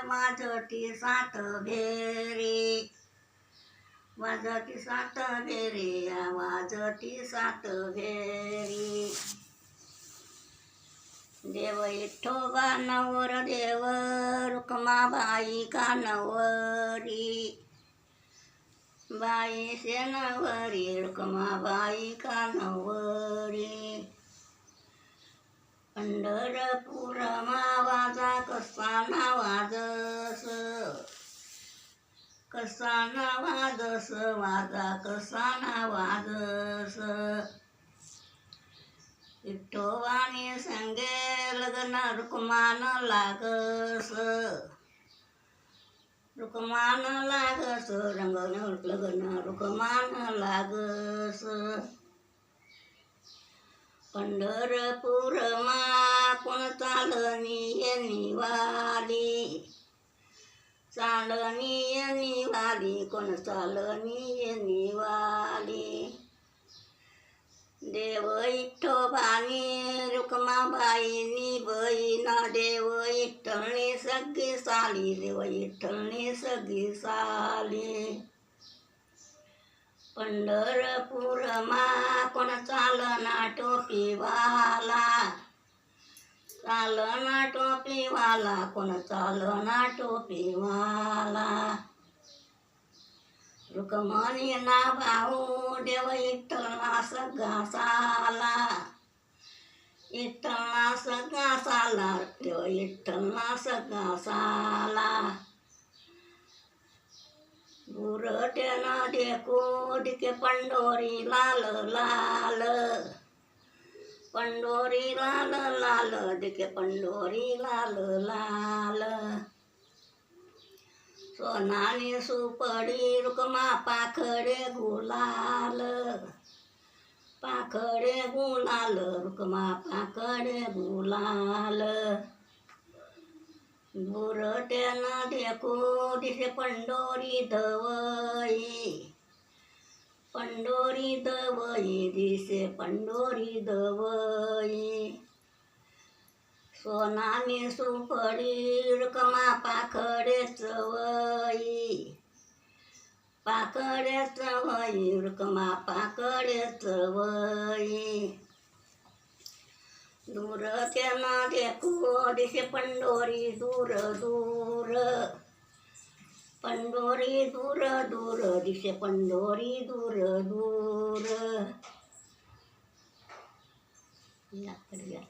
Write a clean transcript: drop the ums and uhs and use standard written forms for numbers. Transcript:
वाजती सात भेरी, वाजती सात भेरी, वाजती सात भेरी. देव विठोबा नवर देव, रुक्माबाई कानवरी, बाई शेनवरी, रुक्माबाई कानवरी. पंढरपुरमा वाजा कसा ना वाजस, कसा ना वाजस, वाजा कसा ना वाजस. विठोबाने संगे लग्न रुक्मान लागस, रुक्मान लागस, रंगन लग्न रुक्मान लागस. पंढरपुरमा कोण चालनी येनी वाली, चालनी येनी वाली, कोण चालनी येनी वाली. देव विठोबानी रुक्माबाईनी बहीण, देव विठ्ठलनी सगळी साली, देव विठ्ठलनी सगळी साली. पंढरपुरमा कोण चालना टोपीवाला, चालना टोपीवाला, कोण चालना टोपीवाला. रुक्मिणी ना भाऊ देव विठ्ठलना सगळा साला, विठ्ठलना सगळा साला, देव विठ्ठलना सगळा साला. बुरट्यानं देखो दिके पंढोरी लाल लाल, पंढोरी लाल लाल, दिके पंढोरी लाल लाल. सोनानी सुपडी रुक्मा पाखडे गुलाल, पाखडे गुलाल, रुक्मा पाखडे गुलाल. बुरट्यानं देखो दिसे पंढोरी धवई, पंढोरी धवई, दिसे पंढोरी धवई. सोनानी सुपडी रुक्मा पाखडे चवई, पाखडे चवई, रुक्मा पाखडे चवई. दूर त्यानं देखो दिसे पंढोरी दूर दूर, पंढोरी दूर दूर, दिसे पंढोरी दूर दूर.